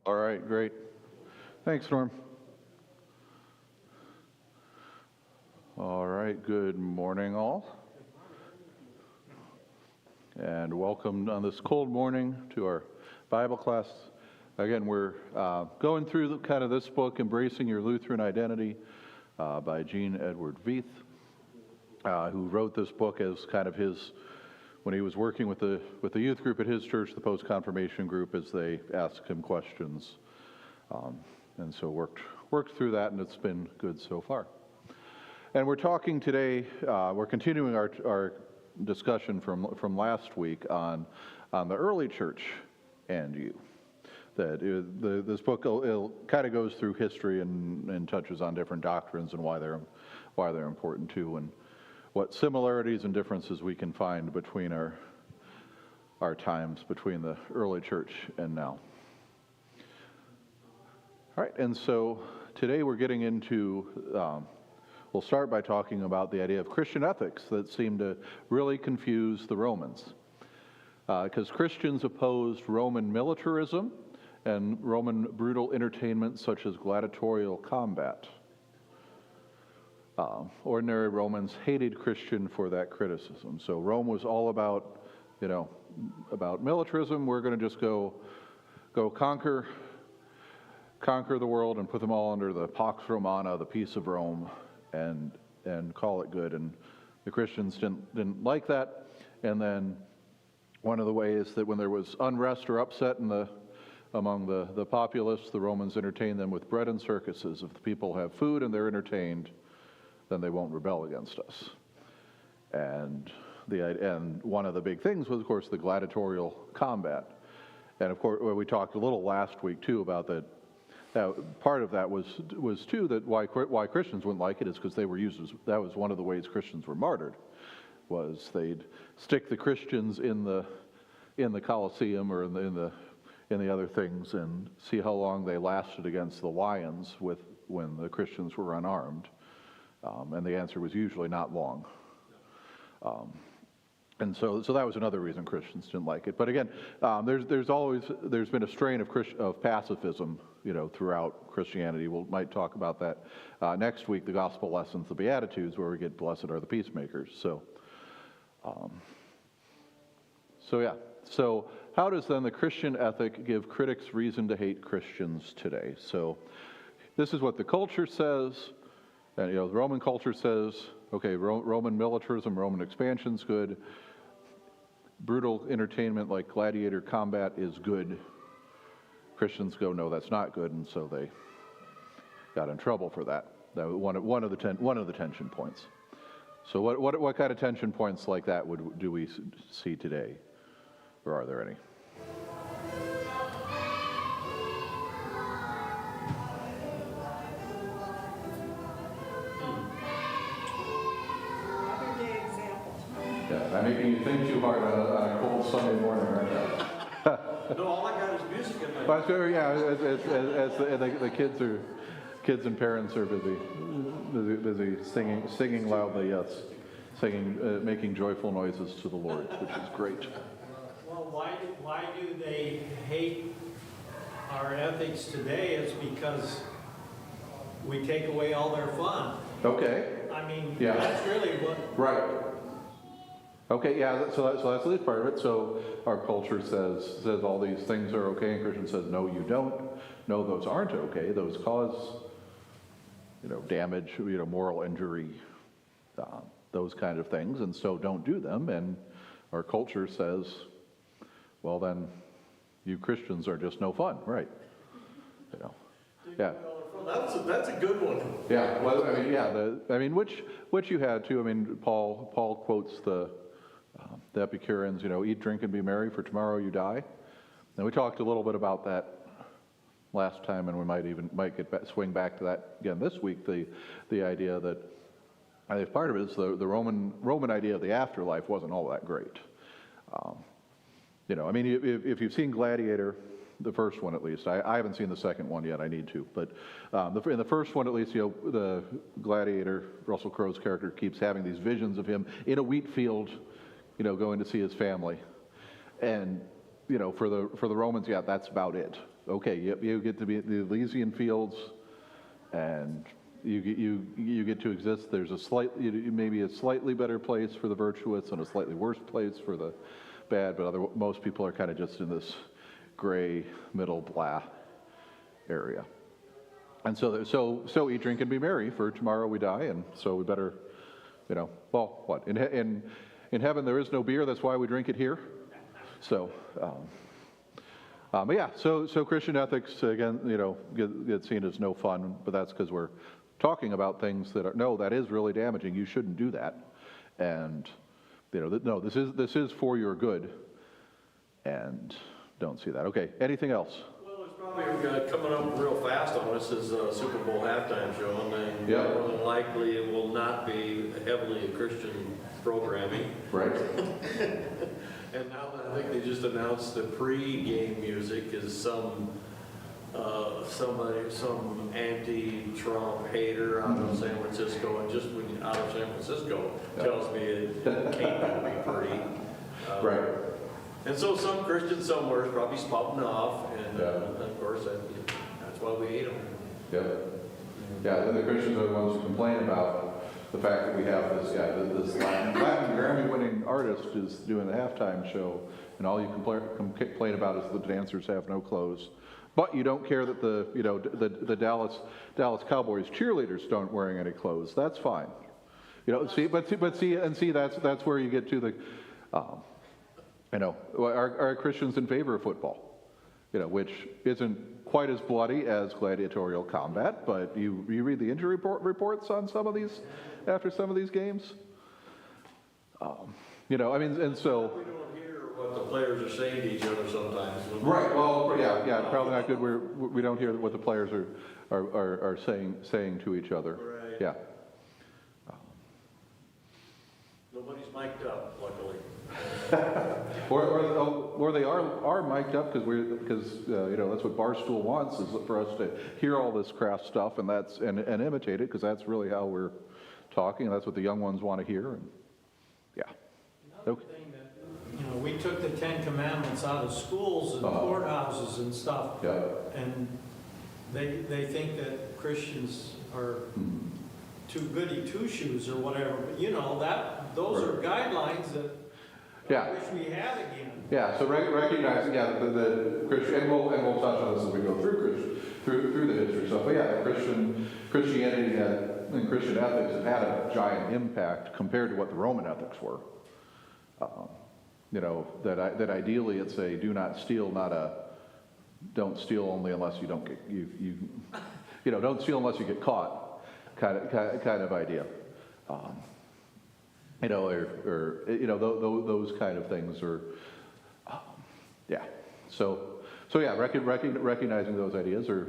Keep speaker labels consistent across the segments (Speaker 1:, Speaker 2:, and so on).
Speaker 1: All right, great. Thanks, Norm. All right, good morning, all. And welcome on this cold morning to our Bible class. Again, we're going through kind of this book, Embracing Your Lutheran Identity, by Gene Edward Veith, who wrote this book as kind of his, when he was working with the youth group at his church, the post-confirmation group, as they asked him questions. And so worked through that, and it's been good so far. And we're talking today, we're continuing our discussion from last week on the early church and you. This book it kind of goes through history and touches on different doctrines and why they're important too, and what similarities and differences we can find between our times between the early church and now. All right, and so today we're getting into, we'll start by talking about the idea of Christian ethics that seem to really confuse the Romans. Because Christians opposed Roman militarism and Roman brutal entertainment such as gladiatorial combat. Ordinary Romans hated Christian for that criticism. So Rome was all about, about militarism. We're going to just go conquer the world and put them all under the Pax Romana, the peace of Rome, and call it good. And the Christians didn't like that. And then one of the ways that when there was unrest or upset among the populace, the Romans entertained them with bread and circuses. If the people have food and they're entertained, then they won't rebel against us. And one of the big things was, of course, the gladiatorial combat. And of course, we talked a little last week too about that. Part of that was too that why Christians wouldn't like it is because they were used as, that was one of the ways Christians were martyred, was they'd stick the Christians in the Colosseum or in the other things and see how long they lasted against the lions when the Christians were unarmed. And the answer was usually not long. And so that was another reason Christians didn't like it. But again, there's been a strain of pacifism, throughout Christianity. We might talk about that next week. The gospel lessons, the Beatitudes, where we get blessed are the peacemakers. So how does then the Christian ethic give critics reason to hate Christians today? So this is what the culture says. And, the Roman culture says, okay, Roman militarism, Roman expansion's good. Brutal entertainment like gladiator combat is good. Christians go, no, that's not good, and so they got in trouble for that. That was one of the tension points. So what kind of tension points like that do we see today, or are there any? I'm making you think too hard on a cold Sunday morning right now.
Speaker 2: No, all I got is music in my
Speaker 1: But as the kids and parents are busy singing loudly, yes, making joyful noises to the Lord, which is great.
Speaker 2: Well, why do they hate our ethics today? It's because we take away all their fun.
Speaker 1: Okay.
Speaker 2: I mean,
Speaker 1: yeah.
Speaker 2: That's really what.
Speaker 1: Right. Okay, yeah, so that's at least part of it. So our culture says all these things are okay, and Christian says, no, you don't. No, those aren't okay. Those cause, damage, moral injury, those kind of things, and so don't do them. And our culture says, well, then you Christians are just no fun, right? Yeah.
Speaker 2: That's a good one.
Speaker 1: Yeah. Well, which you had too. Paul quotes the Epicureans, eat, drink, and be merry, for tomorrow you die. And we talked a little bit about that last time, and we might swing back to that again this week. The idea that I think part of it is the Roman idea of the afterlife wasn't all that great. If you've seen Gladiator, the first one at least, I haven't seen the second one yet. I need to, but in the first one at least, the Gladiator, Russell Crowe's character, keeps having these visions of him in a wheat field, going to see his family, and for the Romans, yeah, that's about it. okay, you get to be at the Elysian Fields, and you get to exist. There's maybe a slightly better place for the virtuous and a slightly worse place for the bad, but most people are kind of just in this gray middle blah area. And so eat, drink, and be merry, for tomorrow we die, and so we better, well, what? In heaven there is no beer, that's why we drink it here. So, but yeah, so Christian ethics, again, get seen as no fun, but that's because we're talking about things that is really damaging. You shouldn't do that. And, no, this is for your good, and don't see that. Okay, anything else?
Speaker 3: Probably coming up real fast on us is a Super Bowl halftime show, and
Speaker 1: Yeah.
Speaker 3: more than likely it will not be heavily Christian programming.
Speaker 1: Right.
Speaker 3: And now I think they just announced the pre-game music is some anti-Trump hater out of San Francisco, and just when out of San Francisco tells me it can't gonna be pretty.
Speaker 1: Right.
Speaker 3: And so some Christians somewhere is probably spouting off, and of course that's why we hate them.
Speaker 1: Yeah, the Christians are the ones who complain about the fact that we have this guy, this Latin Grammy-winning artist is doing the halftime show, and all you complain about is the dancers have no clothes. But you don't care that the Dallas Cowboys cheerleaders don't wearing any clothes. That's fine. See, that's where you get to the. Are Christians in favor of football? Which isn't quite as bloody as gladiatorial combat, but you read the injury reports on some of these, after some of these games. And so.
Speaker 3: We don't hear what the players are saying to each other sometimes.
Speaker 1: Right. Well, yeah. Probably not good. We don't hear what the players are saying to each other.
Speaker 3: Right.
Speaker 1: Yeah.
Speaker 3: Nobody's mic'd up, luckily.
Speaker 1: or they are mic'd up because that's what Barstool wants, is for us to hear all this craft stuff and imitate it, because that's really how we're talking, and that's what the young ones want to hear. And yeah.
Speaker 2: Another thing that, we took the 10 Commandments out of schools and courthouses and stuff, and they think that Christians are too goody two-shoes or whatever, but those are guidelines that I wish we had again.
Speaker 1: Yeah, so recognizing, the Christian, and we'll touch on this as we go through the history stuff. But yeah, Christianity and Christian ethics have had a giant impact compared to what the Roman ethics were. That ideally it's a do not steal, not a don't steal only unless you don't get don't steal unless you get caught kind of idea. Those kind of things are, recognizing those ideas or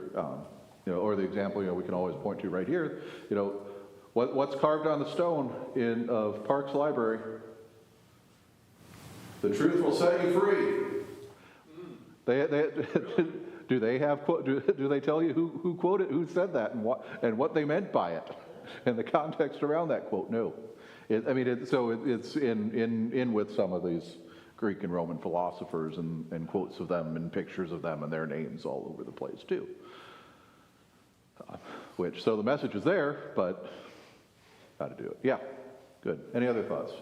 Speaker 1: the example, we can always point to right here, what's carved on the stone of Parks Library? The truth will set you free. Do they tell you who quoted, who said that, and what they meant by it, and the context around that quote? No. It's in with some of these Greek and Roman philosophers and quotes of them and pictures of them and their names all over the place too. So the message is there, but how to do it. Yeah, good. Any other thoughts?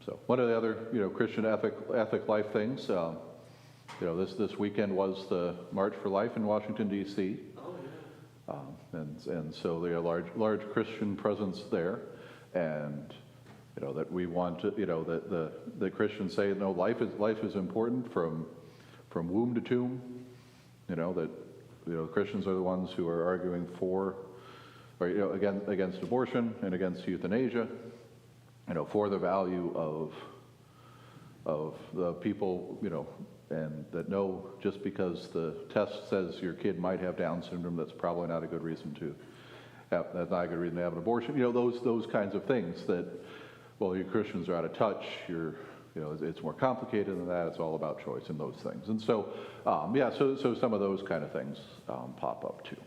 Speaker 1: So one of the other, Christian ethic life things, this weekend was the March for Life in Washington, D.C. Oh, yeah. And so there are large Christian presence there, and that we want to, that the Christians say no, life is important from womb to tomb. That Christians are the ones who are arguing for, or against abortion and against euthanasia. For the value of the people, and that no, just because the test says your kid might have Down syndrome, that's probably not a good reason to have, that's not a good reason to have an abortion. Those kinds of things that, well, you Christians are out of touch. It's more complicated than that. It's all about choice and those things. And so, so some of those kind of things pop up too.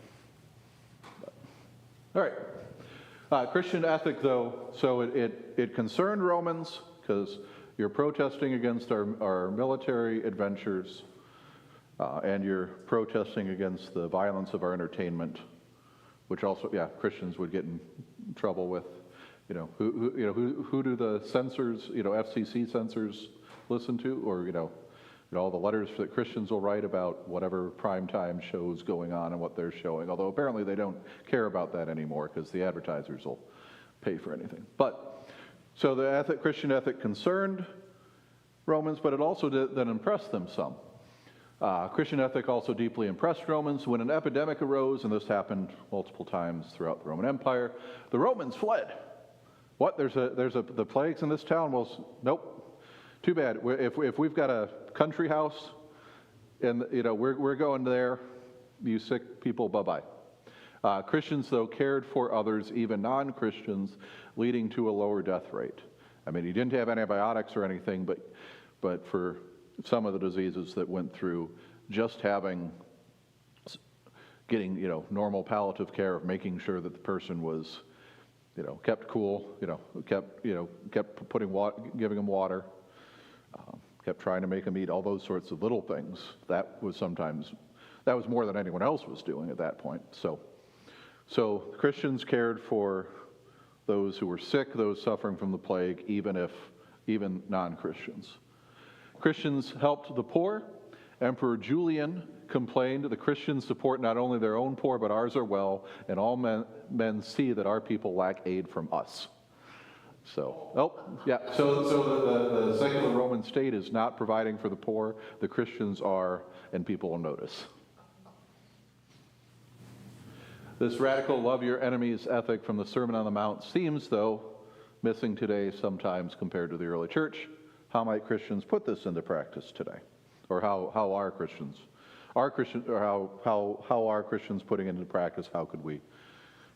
Speaker 1: All right. Christian ethic, though, so it concerned Romans because you're protesting against our military adventures, and you're protesting against the violence of our entertainment, which also, yeah, Christians would get in trouble with. Who do the censors, FCC censors listen to, or all the letters that Christians will write about whatever primetime shows going on and what they're showing. Although apparently they don't care about that anymore because the advertisers will pay for anything. But so the Christian ethic concerned Romans, but it also then impressed them some. Christian ethic also deeply impressed Romans. When an epidemic arose, and this happened multiple times throughout the Roman Empire, the Romans fled. What? There's the plagues in this town? Well, nope. Too bad. If we've got a country house, and we're going there, you sick people, bye-bye. Christians, though, cared for others, even non-Christians, leading to a lower death rate. I mean, he didn't have antibiotics or anything, but for some of the diseases that went through, just getting normal palliative care of making sure that the person was kept cool, kept giving them water, kept trying to make them eat, all those sorts of little things. That was more than anyone else was doing at that point. So Christians cared for those who were sick, those suffering from the plague, even non-Christians. Christians helped the poor. Emperor Julian complained, the Christians support not only their own poor, but ours are well, and all men see that our people lack aid from us. So the secular Roman state is not providing for the poor. The Christians are, and people will notice. This radical love your enemies ethic from the Sermon on the Mount seems, though, missing today sometimes compared to the early church. How might Christians put this into practice today? Or how are Christians putting it into practice? How could we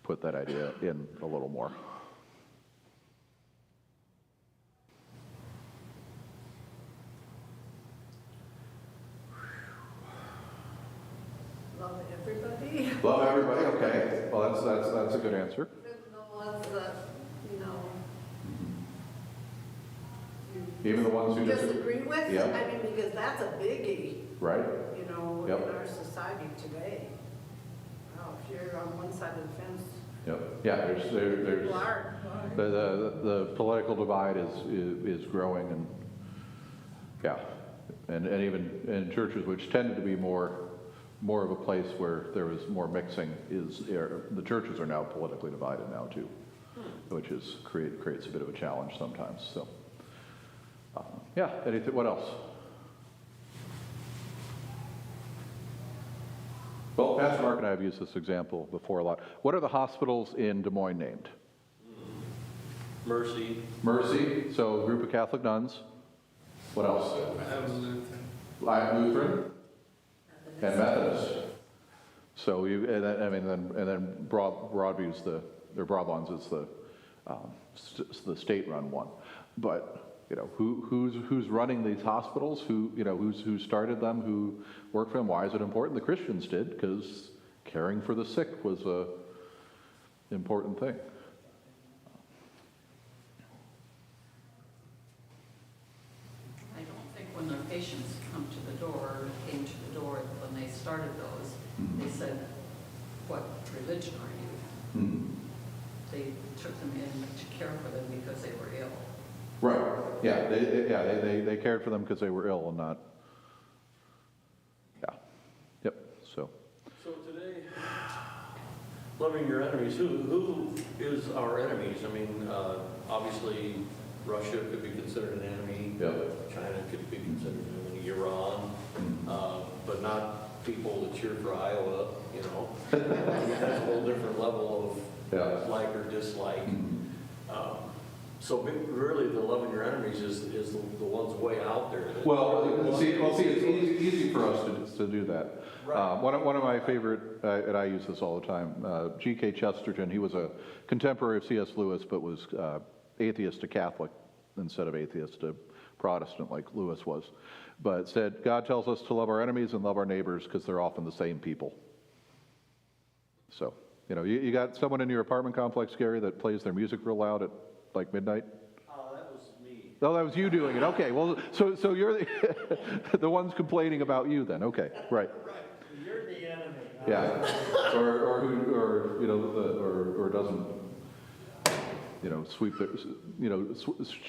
Speaker 1: put that idea in a little more?
Speaker 4: Love everybody.
Speaker 1: Love everybody. Okay. Well, that's a good answer.
Speaker 4: Even the ones that,
Speaker 1: Even the ones who
Speaker 4: disagree with.
Speaker 1: Yeah.
Speaker 4: I mean, because that's a biggie,
Speaker 1: Right. Yep.
Speaker 4: in our society today. Well, if you're on one side of the fence,
Speaker 1: Yep. Yeah. There's
Speaker 4: people are.
Speaker 1: the political divide is growing, and yeah, and even in churches which tended to be more of a place where there was more mixing, the churches are now politically divided now too, which creates a bit of a challenge sometimes. So yeah, anything? What else? Well, Pastor Mark and I have used this example before a lot. What are the hospitals in Des Moines named? Mercy. So a group of Catholic nuns. What else? Lutheran. And Methodist. So and then Broadview's Broadlawns is the state-run one. But who's running these hospitals? Who started them? Who worked for them? Why is it important? The Christians did, because caring for the sick was a important thing.
Speaker 5: I don't think when their patients came to the door, when they started those, they said, "What religion are you?"
Speaker 1: Mm-hmm.
Speaker 5: They took them in to care for them because they were ill.
Speaker 1: Right. Yeah. They cared for them because they were ill and not. Yeah. Yep. So
Speaker 3: today, loving your enemies. Who is our enemies? I mean, obviously, Russia could be considered an enemy.
Speaker 1: Yep.
Speaker 3: China could be considered an enemy. Iran, but not people that cheer for Iowa. That's a whole different level of like or dislike. So really, the loving your enemies is the ones way out there.
Speaker 1: It's easy for us to do that.
Speaker 3: Right.
Speaker 1: One of my favorite, and I use this all the time, G.K. Chesterton. He was a contemporary of C.S. Lewis, but was atheist to Catholic instead of atheist to Protestant like Lewis was. But said, God tells us to love our enemies and love our neighbors because they're often the same people. So, You know, you got someone in your apartment complex, Gary, that plays their music real loud at like midnight?
Speaker 3: That was me.
Speaker 1: Oh, that was you doing it. Okay, well, so you're the ones complaining about you then. Okay, right.
Speaker 2: You're the enemy.
Speaker 1: Yeah, or you know, or doesn't, you know, sweep their, you know,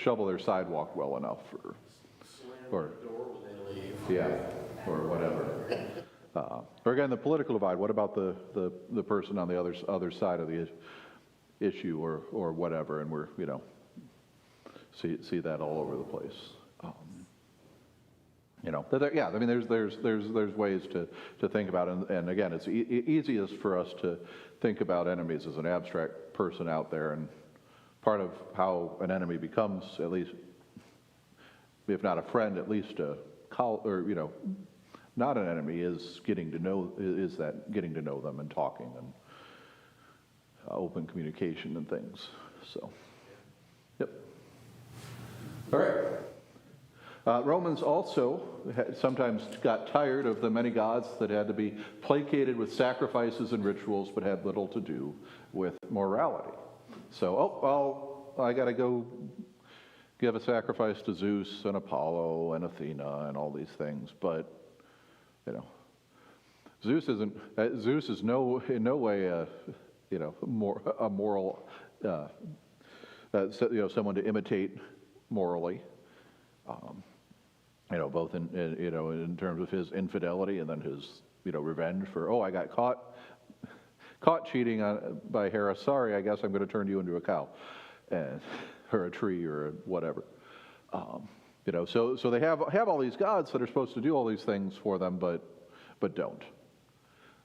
Speaker 1: shovel their sidewalk well enough, or
Speaker 3: The door when they leave.
Speaker 1: yeah, or whatever. Or again, the political divide. What about the person on the other side of the issue, or whatever? And we're, you know, see that all over the place. You know, yeah. I mean, there's ways to think about it, and again, it's easiest for us to think about enemies as an abstract person out there, and part of how an enemy becomes, at least, if not a friend, at least a or you know, not an enemy, is getting to know them and talking and open communication and things. So, yep. All right. Romans also sometimes got tired of the many gods that had to be placated with sacrifices and rituals, but had little to do with morality. So, I got to go give a sacrifice to Zeus and Apollo and Athena and all these things, but you know, Zeus is in no way a moral you know, someone to imitate morally. You know, both in you know, in terms of his infidelity and then his, you know, revenge for, I got caught cheating by Hera. Sorry, I guess I'm going to turn you into a cow, or a tree, or whatever. You know, so they have all these gods that are supposed to do all these things for them, but don't.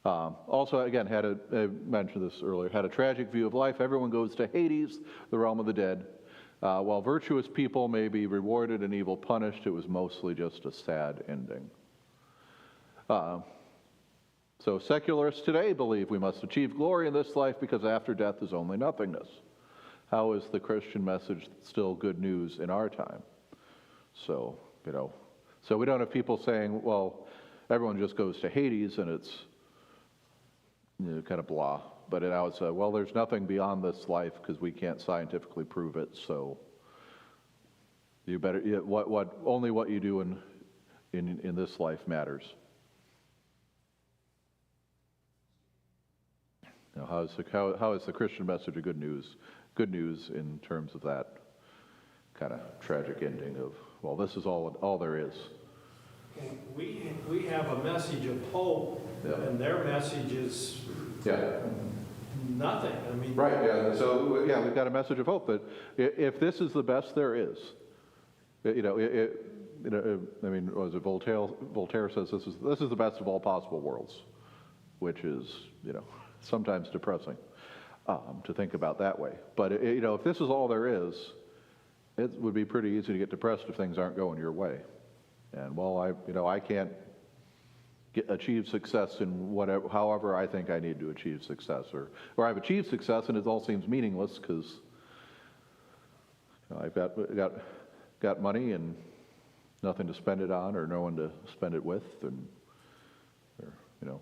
Speaker 1: Also, again, I mentioned this earlier, had a tragic view of life. Everyone goes to Hades, the realm of the dead. While virtuous people may be rewarded and evil punished, it was mostly just a sad ending. So secularists today believe we must achieve glory in this life because after death is only nothingness. How is the Christian message still good news in our time? So, you know, so we don't have people saying, well, everyone just goes to Hades and it's, you know, kind of blah. But now it's well, there's nothing beyond this life because we can't scientifically prove it. So you better only what you do in this life matters. Now, how is the Christian message of good news? Good news in terms of that kind of tragic ending of, well, this is all there is.
Speaker 2: We have a message of hope, and their message is nothing. I mean,
Speaker 1: right. Yeah. So we've got a message of hope that if this is the best there is, you know, I mean, what was it Voltaire? Voltaire says this is the best of all possible worlds, which is, you know, sometimes depressing to think about that way. But you know, if this is all there is, it would be pretty easy to get depressed if things aren't going your way. And well, I can't achieve success in whatever, however I think I need to achieve success, or I've achieved success and it all seems meaningless because, you know, I've got money and nothing to spend it on, or no one to spend it with, and or, you know,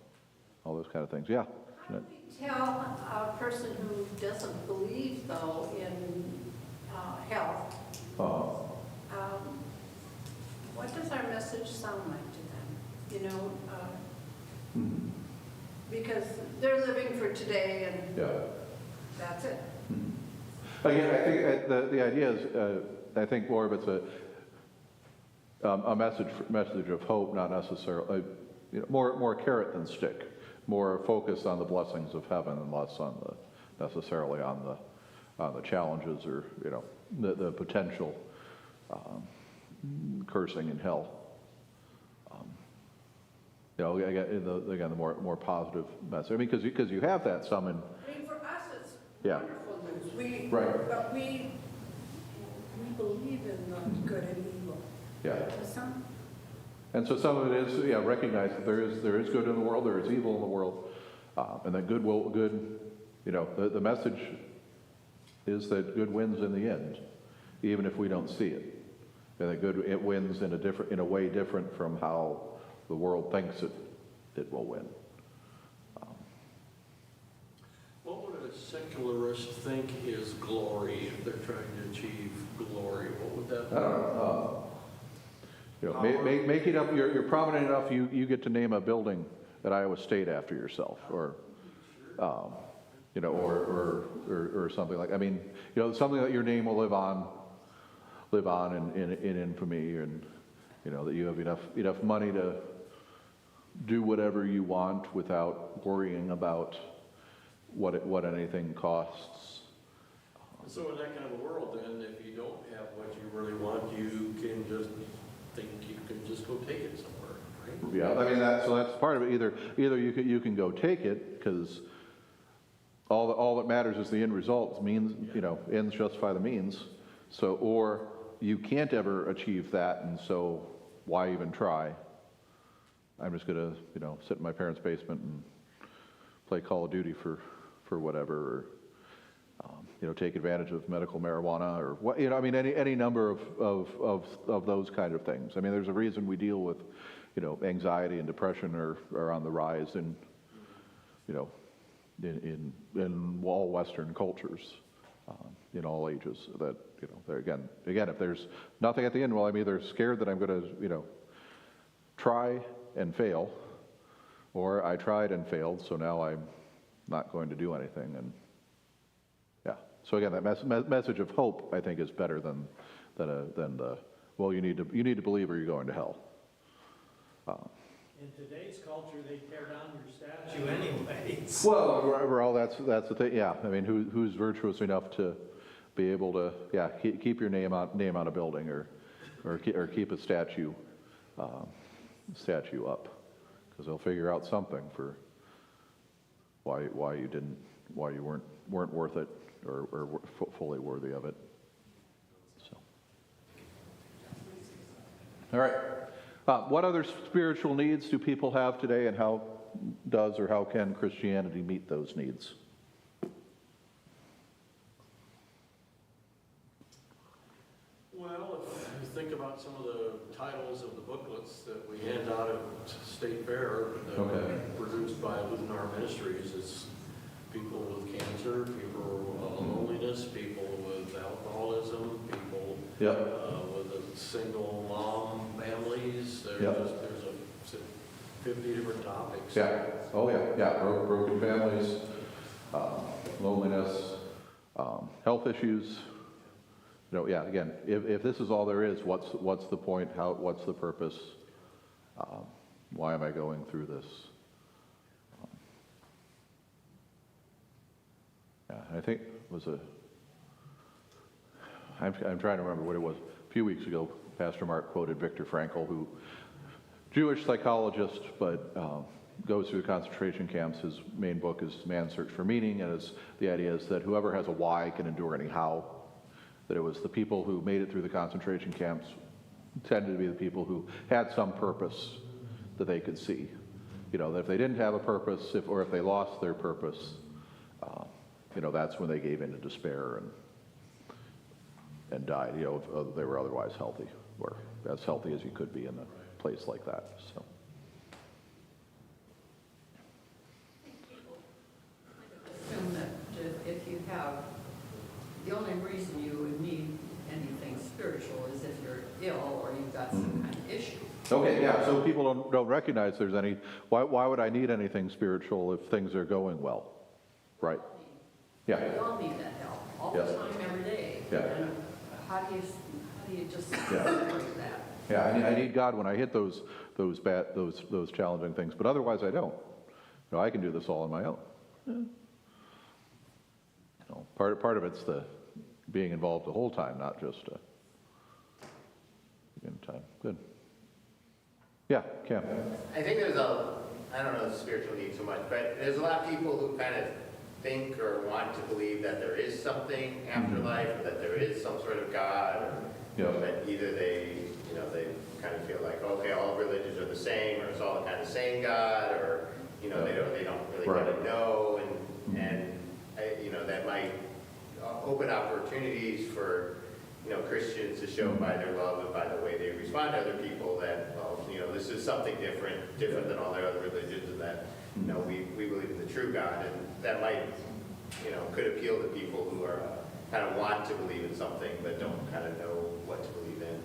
Speaker 1: all those kind of things. Yeah.
Speaker 4: How do we tell a person who doesn't believe, though, in health? What does our message sound like to them? You know, because they're living for today, and that's it.
Speaker 1: Again, I think the idea is, I think more of it's a message of hope, not necessarily, you know, more carrot than stick, more focus on the blessings of heaven and less on necessarily on the challenges, or, you know, the potential cursing in hell. You know, again, the more positive message. I mean, because you have that some in.
Speaker 4: I mean, for us, it's
Speaker 1: Yeah.
Speaker 4: wonderful news.
Speaker 1: Right.
Speaker 4: But we believe in the good and evil.
Speaker 1: Yeah.
Speaker 4: To some.
Speaker 1: And so some of it is, recognize that there is good in the world, there is evil in the world, and that good, you know, the message is that good wins in the end, even if we don't see it, and that good, it wins in a way different from how the world thinks it will win.
Speaker 3: Well, secularists think is glory, if they're trying to achieve glory, what would that
Speaker 1: I
Speaker 3: be?
Speaker 1: don't know. You know, make it up, you're prominent enough, you get to name a building at Iowa State after yourself, or, you know, or something like, I mean, you know, something that your name will live on in infamy, and, you know, that you have enough money to do whatever you want without worrying about what anything costs.
Speaker 3: So in that kind of a world, then, if you don't have what you really want, you can just think you can just go take it somewhere, right?
Speaker 1: Yeah, I mean, that's part of it. Either you can go take it, because all that matters is the end result. Means, you know, ends justify the means. So, or you can't ever achieve that, and so why even try? I'm just gonna, you know, sit in my parents' basement and play Call of Duty for whatever, or you know, take advantage of medical marijuana, or what, you know, I mean, any number of those kind of things. I mean, there's a reason we deal with, you know, anxiety and depression are on the rise in, you know, in all Western cultures, in all ages. That, you know, there again, if there's nothing at the end, well, I'm either scared that I'm going to, you know, try and fail, or I tried and failed, so now I'm not going to do anything. And yeah, so again, that message of hope, I think, is better than the, well, you need to believe or you're going to hell.
Speaker 2: In today's culture, they tear down your statue anyways.
Speaker 1: Well, overall, that's the thing. Yeah, I mean, who's virtuous enough to be able to, yeah, keep your name on a building, or keep a statue up, because they'll figure out something for why you weren't worth it, or fully worthy of it. So, all right. What other spiritual needs do people have today, and how can Christianity meet those needs?
Speaker 3: Well, if you think about some of the titles of the booklets that we hand out at State Fair, that are produced by Lutheran Ministries, it's people with cancer, people with loneliness, people with alcoholism, people with a single mom families. There's a 50 different topics.
Speaker 1: Yeah. Oh yeah. Broken families, loneliness, health issues. You know, yeah. Again, if this is all there is, what's the point? What's the purpose? Why am I going through this? I think it was I'm trying to remember what it was. A few weeks ago, Pastor Mark quoted Viktor Frankl, who, Jewish psychologist, but goes through the concentration camps. His main book is Man's Search for Meaning, and the idea is that whoever has a why can endure any how. That it was the people who made it through the concentration camps tended to be the people who had some purpose that they could see. You know, that if they didn't have a purpose, or if they lost their purpose, you know, that's when they gave in to despair and died. You know, they were otherwise healthy, or as healthy as you could be in a place like that. So.
Speaker 5: Assume that if you have, the only reason you would need anything spiritual is if you're ill or you've got some kind of issue.
Speaker 1: Okay, yeah. So people don't recognize there's any. Why would I need anything spiritual if things are going well? Right. Yeah.
Speaker 5: We all need that help all the time, every day.
Speaker 1: Yeah.
Speaker 5: And how do you just separate that?
Speaker 1: Yeah, I need God when I hit those challenging things, but otherwise I don't. You know, I can do this all on my own. Yeah. You know, part of it's the being involved the whole time, not just in time. Good. Yeah, Cam.
Speaker 6: I think there's I don't know the spiritual need so much, but there's a lot of people who kind of think or want to believe that there is something after life, or that there is some sort of God, or that either they kind of feel like, okay, all religions are the same, or it's all kind of the same God, or they don't really kind of know, and that might open opportunities for Christians to show by their love and by the way they respond to other people that, well, this is something different than all their other religions, and that we believe in the true God, and that might could appeal to people who are kind of want to believe in something but don't kind of know what to believe in.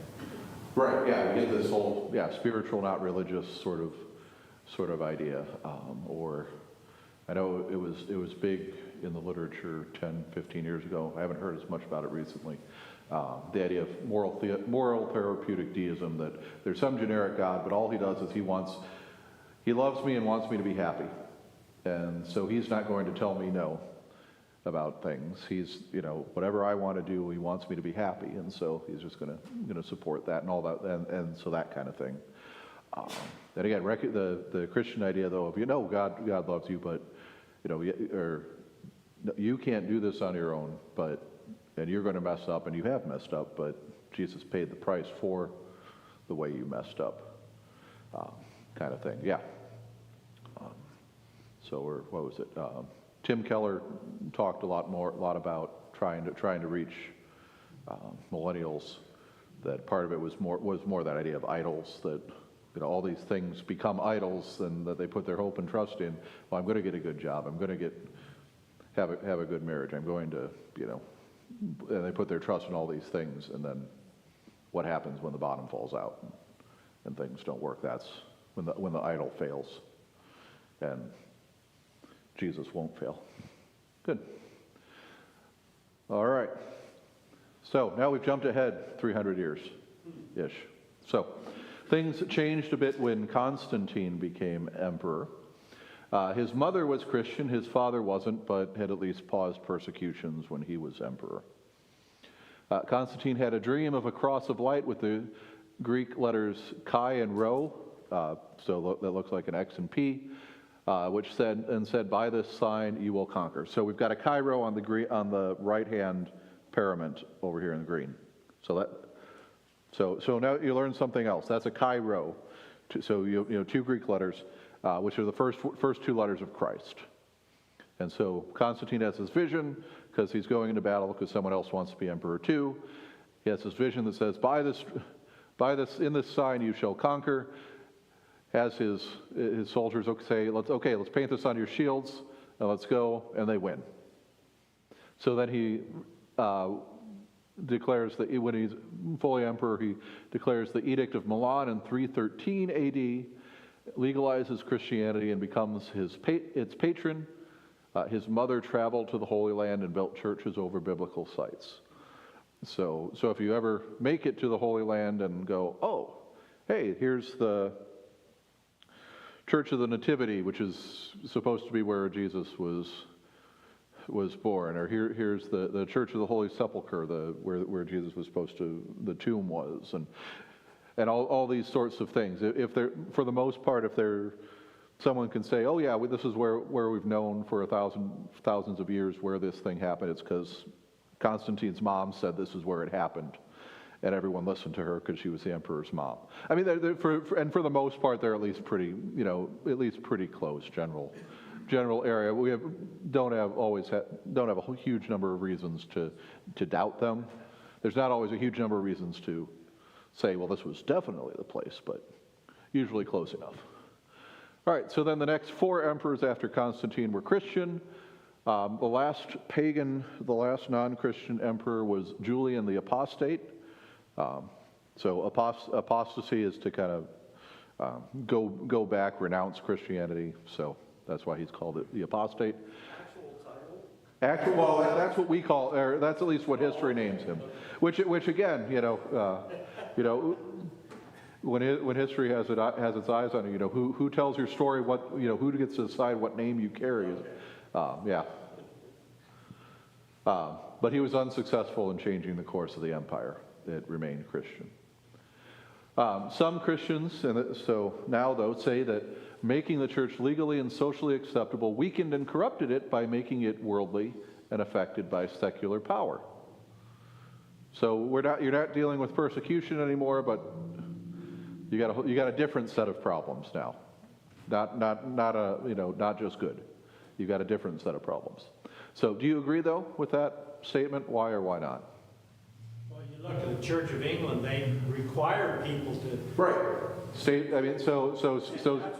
Speaker 1: Right, yeah, we get this whole, spiritual, not religious sort of idea. Or, I know it was big in the literature 10, 15 years ago. I haven't heard as much about it recently. The idea of moral therapeutic deism, that there's some generic God, but all he does is he loves me and wants me to be happy. And so he's not going to tell me no about things. He's, whatever I want to do, he wants me to be happy, and so he's just going to support that and all that, and so that kind of thing. And again, the Christian idea, though, of God loves you, but you can't do this on your own, and you're going to mess up, and you have messed up, but Jesus paid the price for the way you messed up, kind of thing. Yeah. What was it? Tim Keller talked a lot about trying to reach millennials. That part of it was more that idea of idols, that all these things become idols and that they put their hope and trust in. Well, I'm going to get a good job. I'm going to have a good marriage. I'm going to and they put their trust in all these things, and then what happens when the bottom falls out and things don't work? That's when the idol fails, and Jesus won't fail. Good. All right. So now we've jumped ahead 300 years-ish. So things changed a bit when Constantine became emperor. His mother was Christian, his father wasn't, but had at least paused persecutions when he was emperor. Constantine had a dream of a cross of light with the Greek letters chi and rho, so that looks like an X and P, which said, by this sign you will conquer. So we've got a chi rho on the right-hand parament over here in the green. So now you learn something else. That's a chi rho. So two Greek letters, which are the first two letters of Christ. And so Constantine has this vision because he's going into battle because someone else wants to be emperor too. He has this vision that says, in this sign you shall conquer. Has his soldiers say, let's paint this on your shields, and let's go, and they win. So then he declares that when he's fully emperor, he declares the Edict of Milan in 313 AD, legalizes Christianity and becomes its patron. His mother traveled to the Holy Land and built churches over biblical sites. So if you ever make it to the Holy Land and go, oh, hey, here's the Church of the Nativity, which is supposed to be where Jesus was born, or here's the Church of the Holy Sepulchre, where Jesus was the tomb was, and all these sorts of things. If they're, for the most part, someone can say, oh yeah, this is where we've known for thousands of years where this thing happened. It's because Constantine's mom said this is where it happened, and everyone listened to her because she was the emperor's mom. I mean, for the most part, they're at least pretty close, general area. We don't have a huge number of reasons to doubt them. There's not always a huge number of reasons to say, well, this was definitely the place, but usually close enough. All right, so then the next four emperors after Constantine were Christian. The last non-Christian emperor was Julian the Apostate. So apostasy is to kind of go back, renounce Christianity. So that's why he's called it the Apostate. Well, that's what we call, or that's at least what history names him. Which again, when history has its eyes on you, who tells your story, who gets to decide what name you carry. But he was unsuccessful in changing the course of the empire. It remained Christian. Some Christians, and so now though, say that making the church legally and socially acceptable weakened and corrupted it by making it worldly and affected by secular power. So you're not dealing with persecution anymore, but you got a different set of problems now. Not just good. You got a different set of problems. So do you agree though with that statement? Why or why not?
Speaker 2: Well, you look at the Church of England; they require people to.
Speaker 1: Right. So.
Speaker 2: That's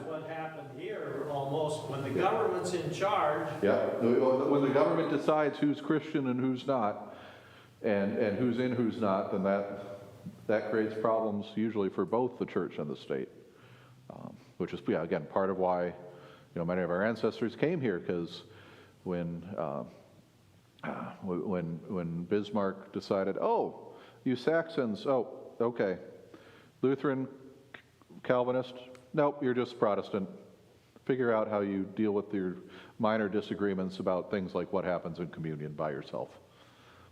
Speaker 2: what happened here almost, when the government's in charge.
Speaker 1: Yeah, when the government decides who's Christian and who's not, and who's in, who's not, then that creates problems usually for both the church and the state, which is, yeah, again, part of why, many of our ancestors came here, because when Bismarck decided, oh, you Saxons, oh, okay, Lutheran, Calvinist, nope, you're just Protestant. Figure out how you deal with your minor disagreements about things like what happens in communion by yourself.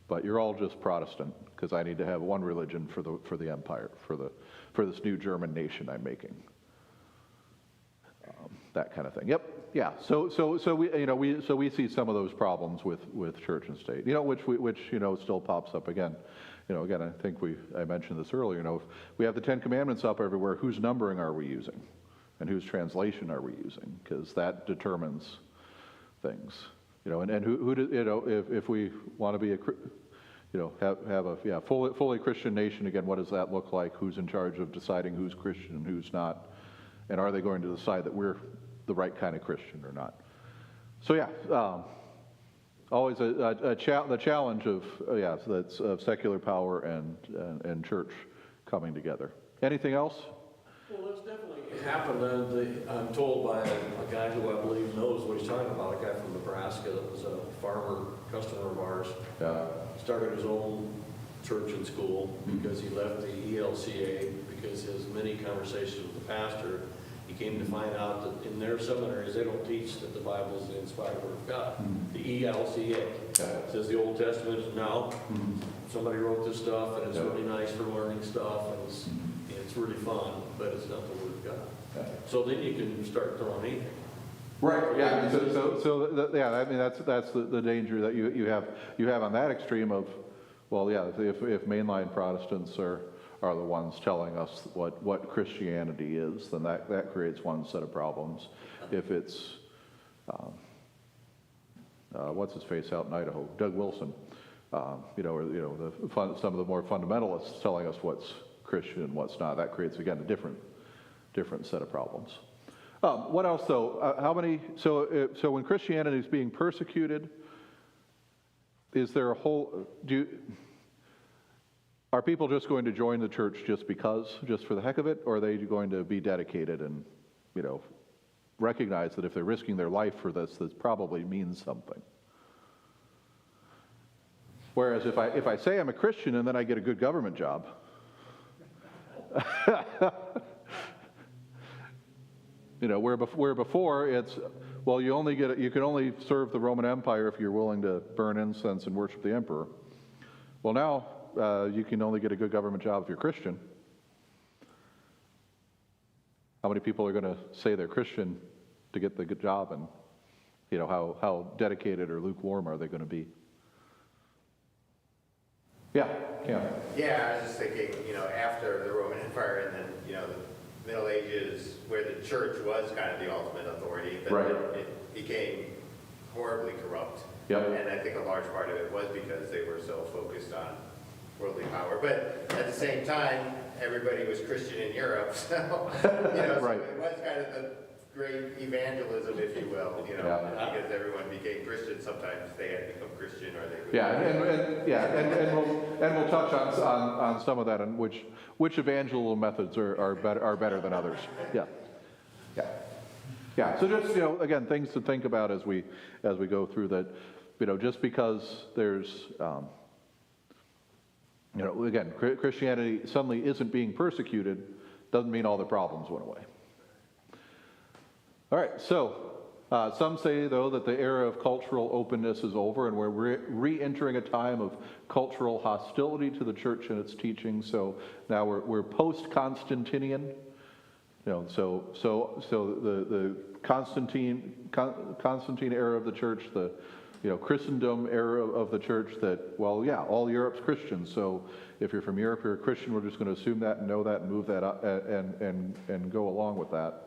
Speaker 1: But you're all just Protestant, because I need to have one religion for the empire, for this new German nation I'm making. That kind of thing. Yep. Yeah. So we see some of those problems with church and state. Which still pops up again. Again, I think I mentioned this earlier. If we have the Ten Commandments up everywhere, whose numbering are we using, and whose translation are we using? Because that determines things. And if we want to be have a fully Christian nation again, what does that look like? Who's in charge of deciding who's Christian and who's not? And are they going to decide that we're the right kind of Christian or not? So yeah, always the challenge of secular power and church coming together. Anything else?
Speaker 3: Well, that's definitely happened. I'm told by a guy who I believe knows what he's talking about, a guy from Nebraska that was a farmer customer of ours.
Speaker 1: Yeah.
Speaker 3: Started his own church and school because he left the ELCA because his many conversations with the pastor, he came to find out that in their seminaries they don't teach that the Bible is the inspired word of God. The ELCA says the Old Testament is now. Somebody wrote this stuff and it's really nice for learning stuff and it's really fun, but it's not the word of God. So then you can start throwing anything.
Speaker 1: Right. Yeah. That's the danger that you have on that extreme of, well, yeah, if mainline Protestants are the ones telling us what Christianity is, then that creates one set of problems. If it's what's his face out in Idaho, Doug Wilson, or some of the more fundamentalists telling us what's Christian and what's not, that creates again a different set of problems. What else though? How many? So when Christianity is being persecuted, is there a whole? Are people just going to join the church just for the heck of it, or are they going to be dedicated and recognize that if they're risking their life for this probably means something? Whereas if I say I'm a Christian and then I get a good government job. Where before it's, well, you can only serve the Roman Empire if you're willing to burn incense and worship the emperor. Well, now you can only get a good government job if you're Christian. How many people are going to say they're Christian to get the good job, and how dedicated or lukewarm are they going to be? Yeah.
Speaker 6: Yeah, I was just thinking, after the Roman Empire and then, the Middle Ages, where the church was kind of the ultimate authority, but
Speaker 1: right.
Speaker 6: It became horribly corrupt.
Speaker 1: Yep.
Speaker 6: And I think a large part of it was because they were so focused on worldly power. But at the same time, everybody was Christian in Europe, so,
Speaker 1: right.
Speaker 6: So it was kind of the great evangelism, if you will, because everyone became Christian. Sometimes they had to become Christian, or they would.
Speaker 1: And we'll touch on some of that, and which evangelical methods are better than others. Yeah. So just again, things to think about as we go through that. Just because there's again, Christianity suddenly isn't being persecuted doesn't mean all the problems went away. All right, so some say, though, that the era of cultural openness is over and we're re-entering a time of cultural hostility to the church and its teaching. So now we're post-Constantinian. So the Constantine era of the church, the Christendom era of the church, that, well, yeah, all Europe's Christian. So if you're from Europe, you're a Christian. We're just going to assume that and know that and move that up and go along with that.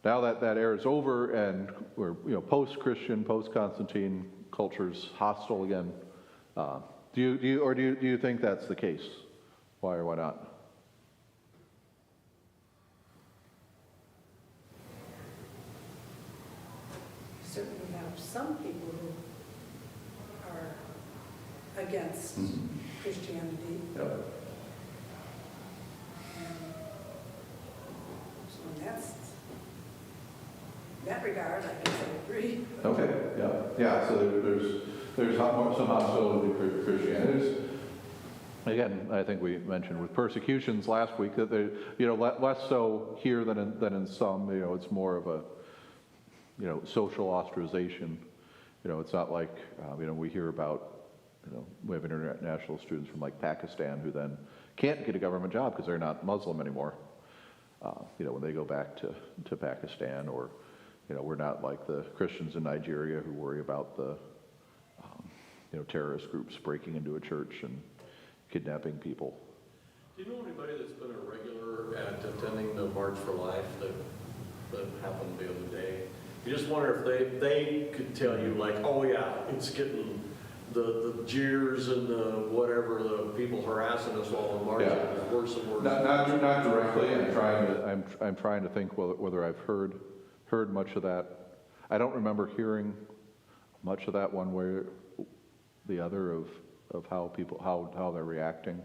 Speaker 1: Now that era is over and we're post-Christian, post-Constantine, culture's hostile again. Do you think that's the case? Why or why not?
Speaker 4: certainly have some people who are against Christianity.
Speaker 1: Yep.
Speaker 4: So in that regard, I guess I agree.
Speaker 1: Okay, yeah, so there's some hostility to Christianity. Again, I think we mentioned with persecutions last week that they, less so here than in some. It's more of a, social ostracization. It's not like, we hear about, we have international students from like Pakistan who then can't get a government job because they're not Muslim anymore. When they go back to Pakistan, or, we're not like the Christians in Nigeria who worry about the, terrorist groups breaking into a church and kidnapping people.
Speaker 3: Do you know anybody that's been a regular at attending the March for Life that happened the other day? You just wonder if they could tell you, like, oh yeah, it's getting the jeers and the whatever, the people harassing us while we're marching is worse and worse.
Speaker 1: Not directly. I'm trying to think whether I've heard much of that. I don't remember hearing much of that one way or the other of how people how they're reacting.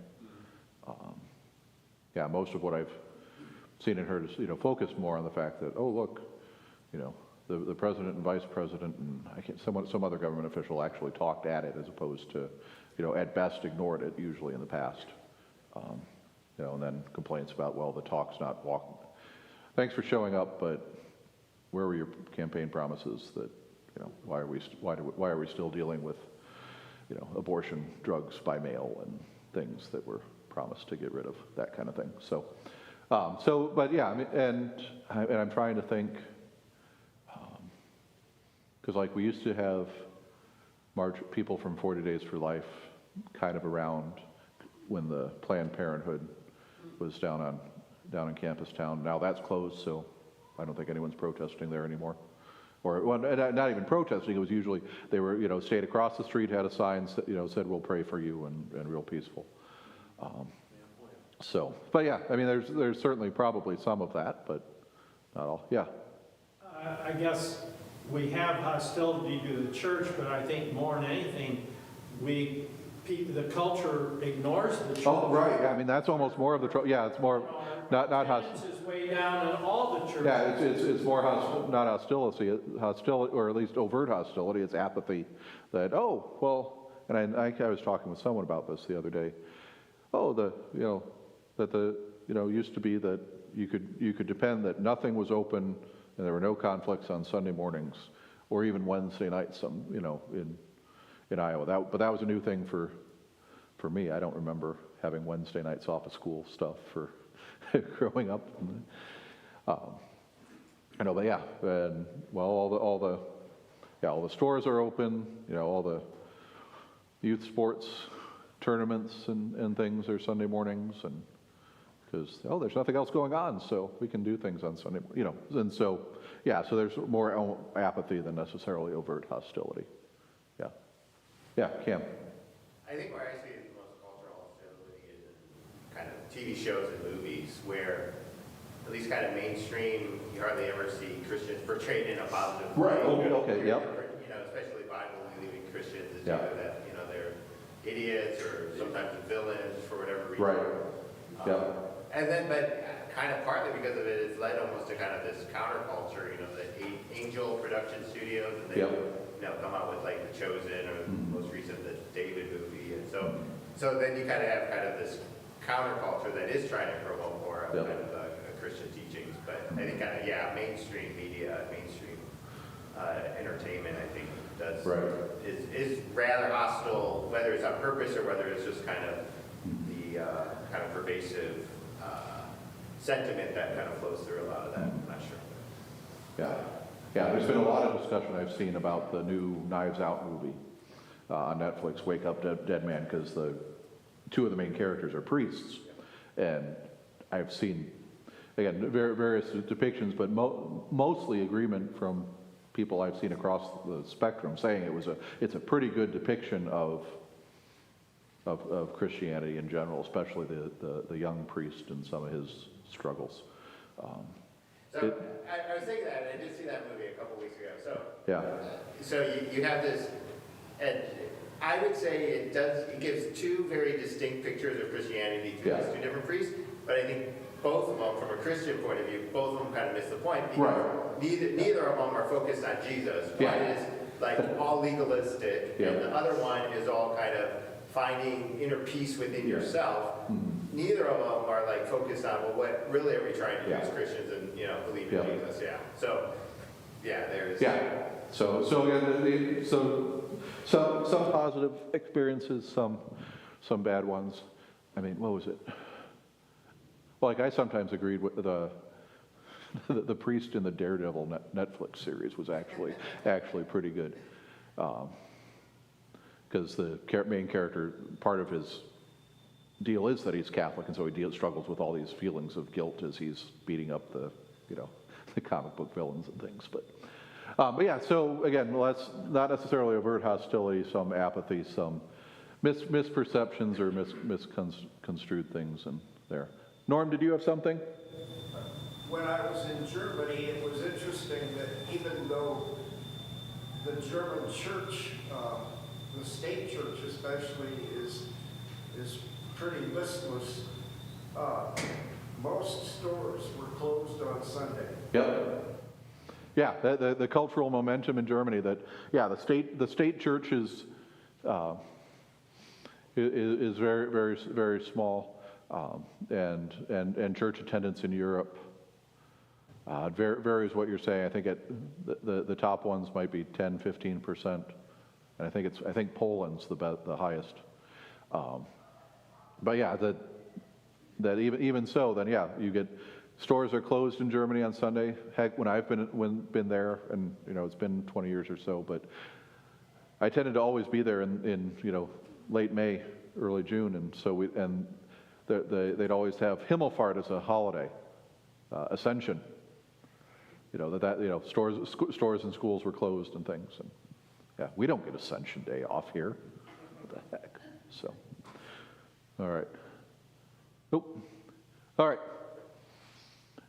Speaker 1: Most of what I've seen and heard is focused more on the fact that, oh look, the president and vice president and some other government official actually talked at it, as opposed to at best ignored it usually in the past. And then complaints about, well, the talk's not walking. Thanks for showing up, but where were your campaign promises? That why are we still dealing with abortion, drugs by mail, and things that were promised to get rid of, that kind of thing. So, but yeah, and I'm trying to think, because like we used to have people from 40 Days for Life kind of around when the Planned Parenthood was down in Campus Town. Now that's closed, so I don't think anyone's protesting there anymore. Or well, not even protesting. It was usually they were stayed across the street, had a sign said we'll pray for you, and real peaceful. But yeah, I mean there's certainly probably some of that, but not all. Yeah.
Speaker 2: I guess we have hostility to the church, but I think more than anything, the culture ignores the church.
Speaker 1: Oh right. Yeah. I mean that's almost more of the trouble. Yeah, it's more not
Speaker 2: attendance is way down in all the churches.
Speaker 1: Yeah, it's more not hostility, or at least overt hostility. It's apathy. That and I was talking with someone about this the other day. Used to be that you could depend that nothing was open and there were no conflicts on Sunday mornings or even Wednesday nights. In Iowa, but that was a new thing for me. I don't remember having Wednesday nights off of school stuff for growing up. But yeah, and well, all the stores are open. All the youth sports tournaments and things are Sunday mornings, and because there's nothing else going on, so we can do things on Sunday. And so so there's more apathy than necessarily overt hostility. Yeah, Cam.
Speaker 6: I think where I see the most cultural hostility is in kind of TV shows and movies where, at least kind of mainstream, you hardly ever see Christians portrayed in a positive way.
Speaker 1: Right. Okay. Yep.
Speaker 6: Especially Bible-believing Christians, it's either that they're idiots or sometimes villains for whatever reason.
Speaker 1: Right.
Speaker 6: But kind of partly because of it, it's led almost to kind of this counterculture. The Angel Production Studios, and they come out with like The Chosen or most recent the David movie, and so then you kind of have this counterculture that is trying to promote more of kind of Christian teachings. But I think mainstream media, mainstream entertainment, I think is rather hostile, whether it's on purpose or whether it's just kind of the kind of pervasive sentiment that kind of flows through a lot of that. I'm not sure.
Speaker 1: Yeah, there's been a lot of discussion I've seen about the new Knives Out movie on Netflix, Wake Up Dead Man, because two of the main characters are priests. And I've seen, again, various depictions, but mostly agreement from people I've seen across the spectrum saying it's a pretty good depiction of Christianity in general, especially the young priest and some of his struggles.
Speaker 6: So I was thinking that, and I did see that movie a couple weeks ago.
Speaker 1: Yeah.
Speaker 6: So you have this, and I would say it gives two very distinct pictures of Christianity through these two different priests, but I think both of them, from a Christian point of view, both of them kind of miss the point, because neither of them are focused on Jesus. One is like all legalistic, and the other one is all kind of finding inner peace within yourself. Neither of them are like focused on, well, what really are we trying to do as Christians and, believe in Jesus, So, there's...
Speaker 1: Yeah. So again, some positive experiences, some bad ones. I mean, what was it? Like, I sometimes agreed with the priest in the Daredevil Netflix series was actually pretty good, because the main character, part of his deal is that he's Catholic, and so he struggles with all these feelings of guilt as he's beating up the comic book villains and things. But yeah, so again, let's not necessarily overt hostility, some apathy, some misperceptions or misconstrued things in there. Norm, did you have something?
Speaker 7: When I was in Germany, it was interesting that even though the German church, the state church especially, is pretty listless, most stores were closed on Sunday.
Speaker 1: Yep. Yeah, the cultural momentum in Germany that, the state church is very, very, very small, and church attendance in Europe varies what you're saying. I think the top ones might be 10-15%, and I think Poland's the highest. But yeah, that even so, then you get stores are closed in Germany on Sunday. Heck, when I've been there, and it's been 20 years or so, but I tended to always be there in late May, early June, and so they'd always have Himmelfahrt as a holiday, Ascension. Stores and schools were closed and things, and we don't get Ascension Day off here. What the heck? So, all right. Nope. All right.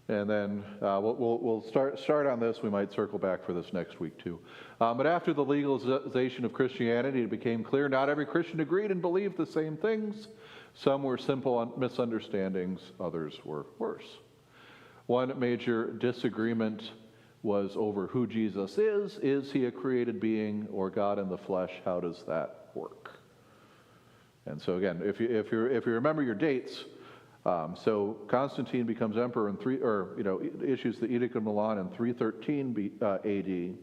Speaker 1: And then we'll start on this. We might circle back for this next week too. But after the legalization of Christianity, it became clear not every Christian agreed and believed the same things. Some were simple misunderstandings, others were worse. One major disagreement was over who Jesus is. Is he a created being or God in the flesh? How does that work? And so again, if you remember your dates, so Constantine becomes emperor in issues the Edict of Milan in 313 AD.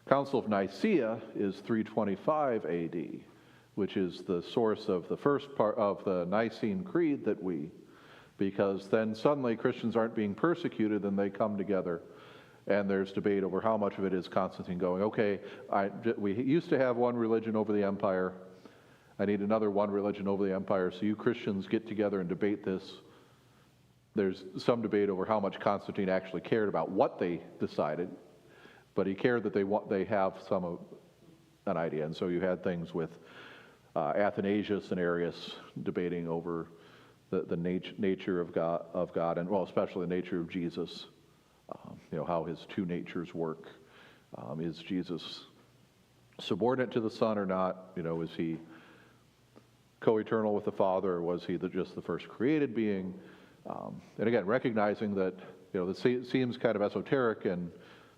Speaker 1: Council of Nicaea is 325 AD, which is the source of the first part of the Nicene Creed because then suddenly Christians aren't being persecuted, and they come together, and there's debate over how much of it is Constantine going, okay, we used to have one religion over the empire, I need another one religion over the empire, so you Christians get together and debate this. There's some debate over how much Constantine actually cared about what they decided, but he cared that they have an idea, and so you had things with Athanasius and Arius debating over the nature of God, and especially the nature of Jesus, how his two natures work. Is Jesus subordinate to the Son or not? Is he co-eternal with the Father, or was he just the first created being? And again, recognizing that it seems kind of esoteric, and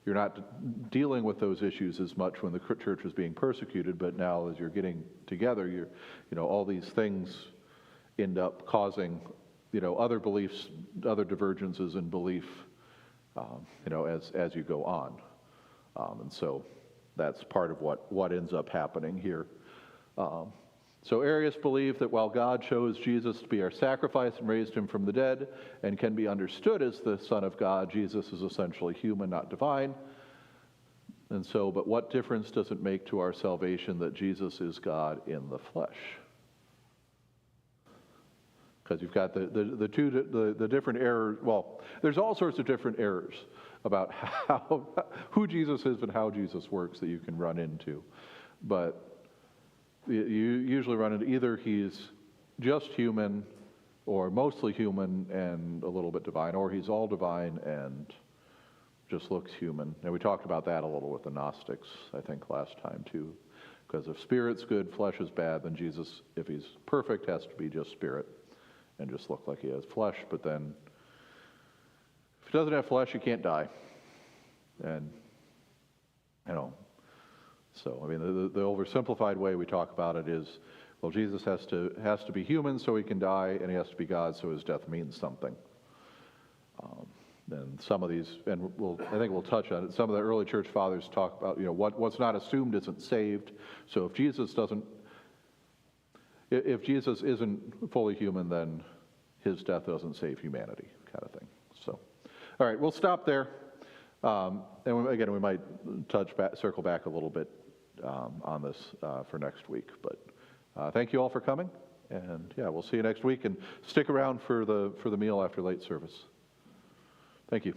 Speaker 1: you're not dealing with those issues as much when the church was being persecuted, but now as you're getting together, all these things end up causing, other beliefs, other divergences in belief, as you go on. And so that's part of what ends up happening here. So Arius believed that while God chose Jesus to be our sacrifice and raised him from the dead and can be understood as the Son of God, Jesus is essentially human, not divine. And so, but what difference does it make to our salvation that Jesus is God in the flesh? Because you've got the different errors. Well, there's all sorts of different errors about who Jesus is and how Jesus works that you can run into. But you usually run into either he's just human or mostly human and a little bit divine, or he's all divine and just looks human. And we talked about that a little with the Gnostics, I think, last time too. Because if spirit's good, flesh is bad, then Jesus, if he's perfect, has to be just spirit and just look like he has flesh. But then, if he doesn't have flesh, he can't die. And, so, I mean, the oversimplified way we talk about it is, well, Jesus has to be human so he can die, and he has to be God so his death means something. And some of these, and I think we'll touch on it, some of the early church fathers talk about, what's not assumed isn't saved. So if Jesus isn't fully human, then his death doesn't save humanity, kind of thing. So, all right, we'll stop there. And again, we might circle back a little bit on this for next week. But thank you all for coming, and yeah, we'll see you next week. And stick around for the meal after late service. Thank you.